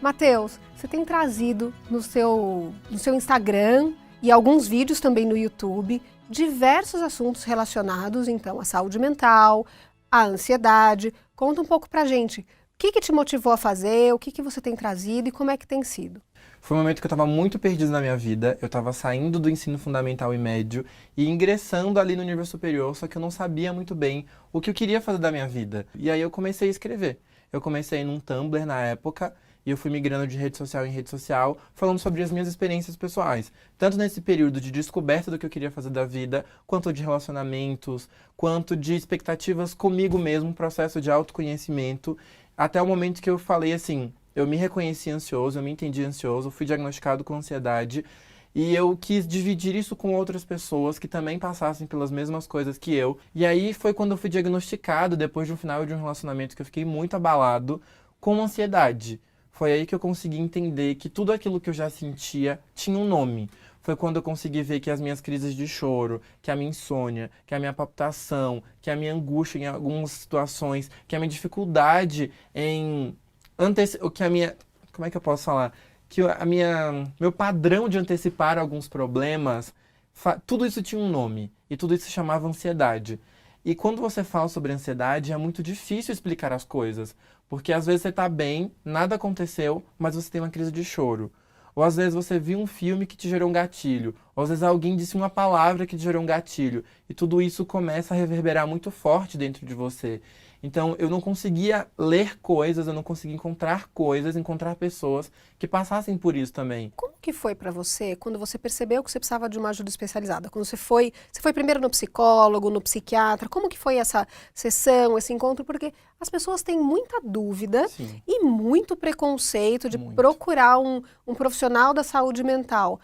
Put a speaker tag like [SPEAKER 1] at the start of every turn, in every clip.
[SPEAKER 1] Matheus, você tem trazido no seu Instagram e alguns vídeos também no YouTube diversos assuntos relacionados, então, à saúde mental, à ansiedade. Conta um pouco pra gente, o que te motivou a fazer, o que você tem trazido e como é que tem sido?
[SPEAKER 2] Foi um momento que eu estava muito perdido na minha vida. Eu estava saindo do ensino fundamental e médio e ingressando ali no nível superior, só que eu não sabia muito bem o que eu queria fazer da minha vida. E aí eu comecei a escrever. Eu comecei num Tumblr na época e eu fui migrando de rede social em rede social, falando sobre as minhas experiências pessoais. Tanto nesse período de descoberta do que eu queria fazer da vida, quanto de relacionamentos, quanto de expectativas comigo mesmo, um processo de autoconhecimento, até o momento que eu falei assim... Eu me reconheci ansioso, eu me entendi ansioso, fui diagnosticado com ansiedade e eu quis dividir isso com outras pessoas que também passassem pelas mesmas coisas que eu. E aí foi quando eu fui diagnosticado, depois de um final de um relacionamento que eu fiquei muito abalado, com ansiedade. Foi aí que eu consegui entender que tudo aquilo que eu já sentia tinha um nome. Foi quando eu consegui ver que as minhas crises de choro, que a minha insônia, que a minha palpitação, que a minha angústia em algumas situações, que a minha dificuldade em o que a minha, como é que eu posso falar? Que meu padrão de antecipar alguns problemas, tudo isso tinha um nome e tudo isso se chamava ansiedade. E quando você fala sobre ansiedade, é muito difícil explicar as coisas, porque às vezes você está bem, nada aconteceu, mas você tem uma crise de choro. Ou às vezes você viu um filme que te gerou um gatilho, ou às vezes alguém disse uma palavra que te gerou um gatilho, e tudo isso começa a reverberar muito forte dentro de você. Então, eu não conseguia ler coisas, eu não conseguia encontrar coisas, encontrar pessoas que passassem por isso também.
[SPEAKER 1] Como que foi pra você quando você percebeu que você precisava de uma ajuda especializada? Quando você foi primeiro no psicólogo, no psiquiatra, como que foi essa sessão, esse encontro? Porque as pessoas têm muita dúvida
[SPEAKER 2] Sim,
[SPEAKER 1] e muito preconceito de
[SPEAKER 2] muito.
[SPEAKER 1] procurar um profissional da saúde mental.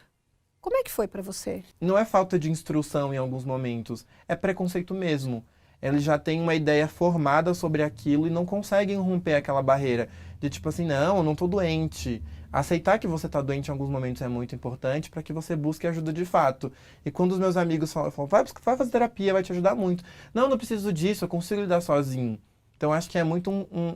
[SPEAKER 1] Como é que foi pra você?
[SPEAKER 2] Não é falta de instrução em alguns momentos, é preconceito mesmo. Eles já têm uma ideia formada sobre aquilo e não conseguem romper aquela barreira de tipo assim, não, eu não tô doente. Aceitar que você tá doente em alguns momentos é muito importante para que você busque ajuda de fato. E quando os meus amigos falam, vai fazer terapia, vai te ajudar muito. Não, não preciso disso, eu consigo lidar sozinho. Então acho que é muito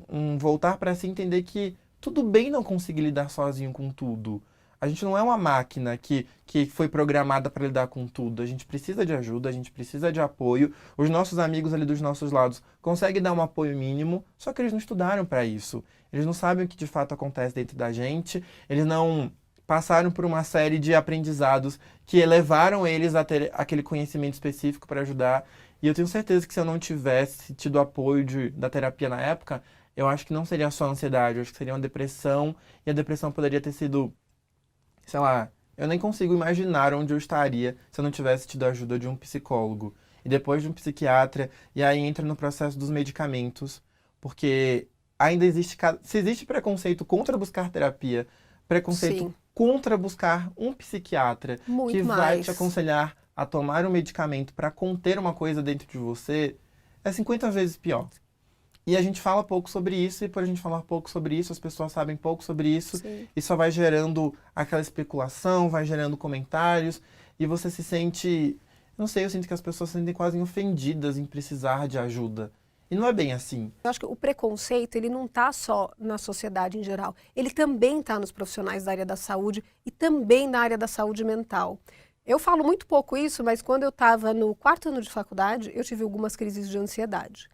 [SPEAKER 2] um voltar para se entender que tudo bem não conseguir lidar sozinho com tudo. A gente não é uma máquina que foi programada para lidar com tudo. A gente precisa de ajuda, a gente precisa de apoio. Os nossos amigos ali dos nossos lados conseguem dar um apoio mínimo, só que eles não estudaram para isso. Eles não sabem o que de fato acontece dentro da gente, eles não passaram por uma série de aprendizados que elevaram eles a ter aquele conhecimento específico para ajudar. E eu tenho certeza que se eu não tivesse tido apoio da terapia na época, eu acho que não seria só ansiedade, eu acho que seria uma depressão, e a depressão poderia ter sido, sei lá, eu nem consigo imaginar onde eu estaria se eu não tivesse tido a ajuda de um psicólogo. E depois de um psiquiatra, e aí entra no processo dos medicamentos, porque ainda existe, se existe preconceito contra buscar terapia, preconceito
[SPEAKER 1] Sim,
[SPEAKER 2] contra buscar um psiquiatra que
[SPEAKER 1] muito
[SPEAKER 2] vai te
[SPEAKER 1] mais.
[SPEAKER 2] aconselhar a tomar um medicamento para conter uma coisa dentro de você, é 50 vezes pior. E a gente fala pouco sobre isso, e por a gente falar pouco sobre isso, as pessoas sabem pouco sobre isso,
[SPEAKER 1] Sim.
[SPEAKER 2] e só vai gerando aquela especulação, vai gerando comentários, e você se sente, não sei, eu sinto que as pessoas se sentem quase ofendidas em precisar de ajuda. E não é bem assim.
[SPEAKER 1] Eu acho que o preconceito, ele não está só na sociedade em geral, ele também está nos profissionais da área da saúde e também na área da saúde mental. Eu falo muito pouco isso, mas quando eu estava no 4º ano de faculdade, eu tive algumas crises de ansiedade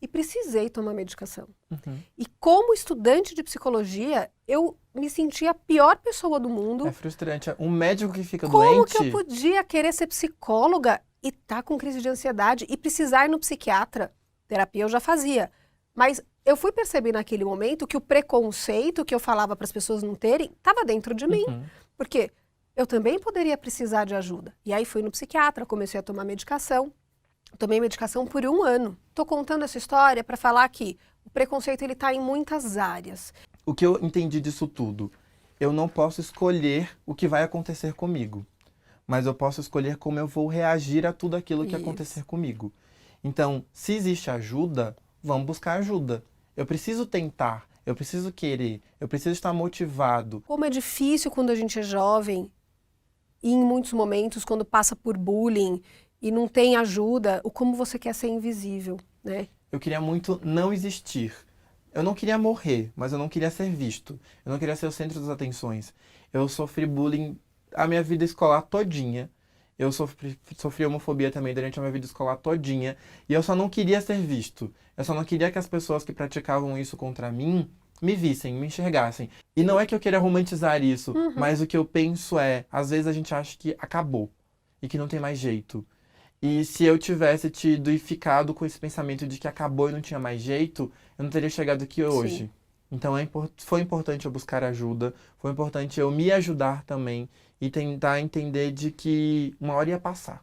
[SPEAKER 1] e precisei tomar medicação.
[SPEAKER 2] Uhum.
[SPEAKER 1] E como estudante de psicologia, eu me sentia a pior pessoa do
[SPEAKER 2] É
[SPEAKER 1] mundo.
[SPEAKER 2] frustrante. Um médico que fica
[SPEAKER 1] Como que eu
[SPEAKER 2] doente,
[SPEAKER 1] podia querer ser psicóloga e estar com crise de ansiedade e precisar ir no psiquiatra? Terapia eu já fazia. Mas eu fui perceber naquele momento que o preconceito que eu falava para as pessoas não terem estava dentro de mim.
[SPEAKER 2] uhum,
[SPEAKER 1] Porque eu também poderia precisar de ajuda. E aí fui no psiquiatra, comecei a tomar medicação. Tomei medicação por 1 ano. Estou contando essa história para falar que o preconceito ele está em muitas áreas.
[SPEAKER 2] o que eu entendi disso tudo? Eu não posso escolher o que vai acontecer comigo, mas eu posso escolher como eu vou reagir a tudo aquilo que
[SPEAKER 1] Isso.
[SPEAKER 2] acontecer comigo. Então, se existe ajuda, vamos buscar ajuda. Eu preciso tentar, eu preciso querer, eu preciso estar motivado.
[SPEAKER 1] Como é difícil quando a gente é jovem e em muitos momentos quando passa por bullying e não tem ajuda, o como você quer ser invisível, né?
[SPEAKER 2] Eu queria muito não existir. Eu não queria morrer, mas eu não queria ser visto. Eu não queria ser o centro das atenções. Eu sofri bullying a minha vida escolar todinha. Eu sofri homofobia também durante a minha vida escolar todinha. E eu só não queria ser visto. Eu só não queria que as pessoas que praticavam isso contra mim me vissem, me enxergassem. E não é que eu queira romantizar isso, mas o que eu penso é, às vezes a gente acha que acabou e que não tem mais jeito. E se eu tivesse tido e ficado com esse pensamento de que acabou e não tinha mais jeito, eu não teria chegado aqui hoje.
[SPEAKER 1] Sim.
[SPEAKER 2] Então foi importante eu buscar ajuda, foi importante eu me ajudar também e tentar entender de que uma hora ia passar.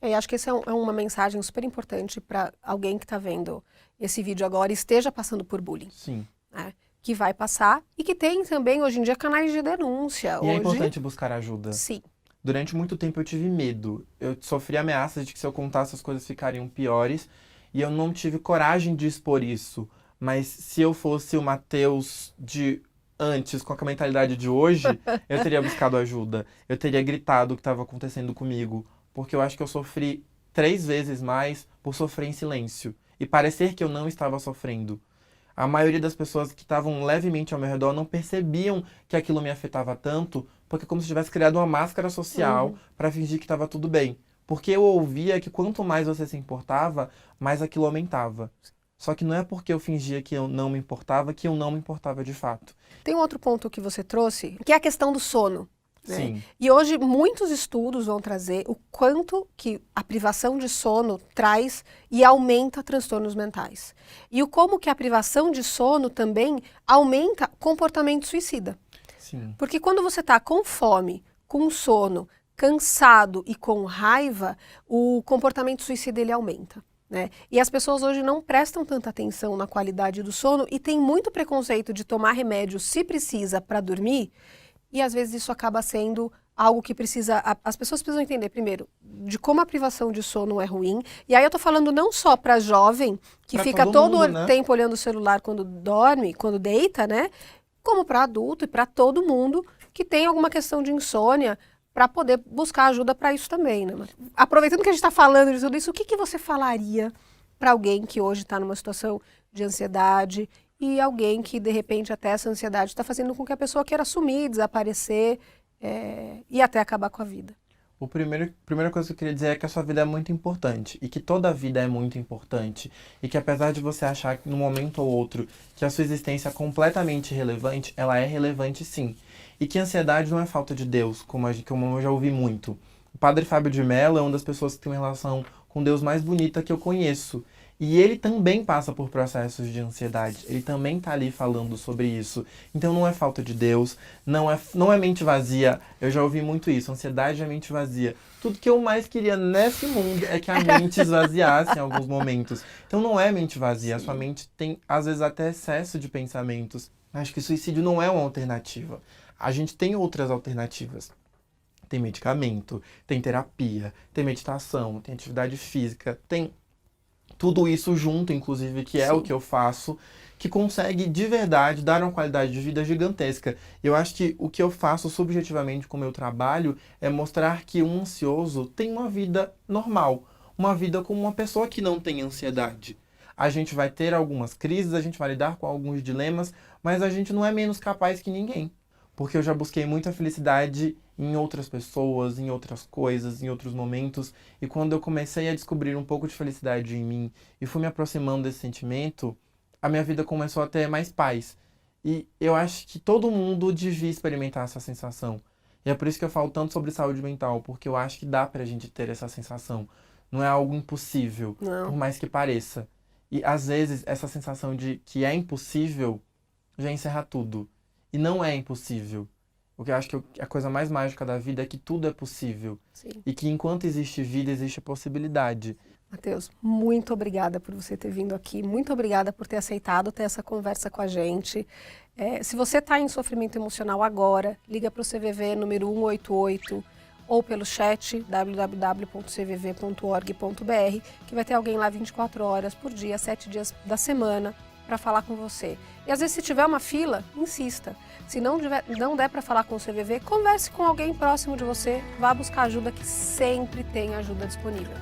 [SPEAKER 1] E acho que essa é uma mensagem super importante para alguém que está vendo esse vídeo agora e esteja passando por bullying.
[SPEAKER 2] Sim.
[SPEAKER 1] Né? Que vai passar e que tem também, hoje em dia, canais de denúncia.
[SPEAKER 2] E
[SPEAKER 1] hoje...
[SPEAKER 2] é importante buscar ajuda.
[SPEAKER 1] Sim.
[SPEAKER 2] Durante muito tempo eu tive medo. Eu sofri ameaças de que se eu contasse as coisas ficariam piores e eu não tive coragem de expor isso. Mas se eu fosse o Matheus de antes, com a mentalidade de hoje, eu teria buscado ajuda. Eu teria gritado o que estava acontecendo comigo. Porque eu acho que eu sofri 3 vezes mais por sofrer em silêncio. E parecer que eu não estava sofrendo. A maioria das pessoas que estavam levemente ao meu redor não percebiam que aquilo me afetava tanto, porque é como se tivesse criado uma máscara social para fingir que estava tudo bem. Porque eu ouvia que quanto mais você se importava, mais aquilo aumentava. Só que não é porque eu fingia que eu não me importava, que eu não me importava de fato.
[SPEAKER 1] Tem um outro ponto que você trouxe, que é a questão do sono. Né?
[SPEAKER 2] Sim.
[SPEAKER 1] E hoje muitos estudos vão trazer o quanto que a privação de sono traz e aumenta transtornos mentais. E o como que a privação de sono também aumenta comportamento suicida.
[SPEAKER 2] Sim.
[SPEAKER 1] Porque quando você está com fome, com sono, cansado e com raiva, o comportamento suicida ele aumenta. Né? E as pessoas hoje não prestam tanta atenção na qualidade do sono e tem muito preconceito de tomar remédio se precisa para dormir. E às vezes isso acaba sendo algo que precisa... As pessoas precisam entender, primeiro, de como a privação de sono é ruim. E aí eu tô falando não só para jovem, que
[SPEAKER 2] Pra
[SPEAKER 1] fica
[SPEAKER 2] todo
[SPEAKER 1] todo
[SPEAKER 2] mundo, né?
[SPEAKER 1] tempo olhando o celular quando dorme, quando deita, né? Como para adulto e para todo mundo que tem alguma questão de insônia, para poder buscar ajuda para isso também, né? Aproveitando que a gente está falando de tudo isso, o que você falaria para alguém que hoje está numa situação de ansiedade e alguém que, de repente, até essa ansiedade está fazendo com que a pessoa queira sumir, desaparecer e até acabar com a vida?
[SPEAKER 2] Primeira coisa que eu queria dizer é que a sua vida é muito importante e que toda a vida é muito importante e que apesar de você achar que num momento ou outro que a sua existência é completamente irrelevante, ela é relevante sim. E que a ansiedade não é falta de Deus, como eu já ouvi muito. O Padre Fábio de Mello é uma das pessoas que tem uma relação com Deus mais bonita que eu conheço. E ele também passa por processos de ansiedade. Ele também está ali falando sobre isso. Então não é falta de Deus, não é mente vazia. Eu já ouvi muito isso. Ansiedade é mente vazia. Tudo que eu mais queria nesse mundo é que a mente esvaziasse em alguns momentos. Então não é mente vazia. A sua mente tem, às vezes, até excesso de pensamentos. Acho que suicídio não é uma alternativa. A gente tem outras alternativas. Tem medicamento, tem terapia, tem meditação, tem atividade física, tem tudo isso junto, inclusive, que é o que eu faço, que consegue de verdade dar uma qualidade de vida gigantesca. Eu acho que o que eu faço subjetivamente com o meu trabalho é mostrar que um ansioso tem uma vida normal, uma vida como uma pessoa que não tem ansiedade. A gente vai ter algumas crises, a gente vai lidar com alguns dilemas, mas a gente não é menos capaz que ninguém. Porque eu já busquei muita felicidade em outras pessoas, em outras coisas, em outros momentos. E quando eu comecei a descobrir um pouco de felicidade em mim e fui me aproximando desse sentimento, a minha vida começou a ter mais paz. E eu acho que todo mundo devia experimentar essa sensação. E é por isso que eu falo tanto sobre saúde mental, porque eu acho que dá pra gente ter essa sensação. Não é algo impossível, por mais que pareça. E às vezes essa sensação de que é impossível já encerra tudo. E não é impossível. O que eu acho que a coisa mais mágica da vida é que tudo é possível.
[SPEAKER 1] Sim.
[SPEAKER 2] E que enquanto existe vida, existe possibilidade.
[SPEAKER 1] Matheus, muito obrigada por você ter vindo aqui. Muito obrigada por ter aceitado ter essa conversa com a gente. Se você está em sofrimento emocional agora, liga para o CVV número 188 ou pelo chat www.cvv.org.br, que vai ter alguém lá 24 horas por dia, 7 dias da semana, para falar com você. E às vezes se tiver uma fila, insista. Se não der para falar com o CVV, converse com alguém próximo de você, vá buscar ajuda, que sempre tem ajuda disponível.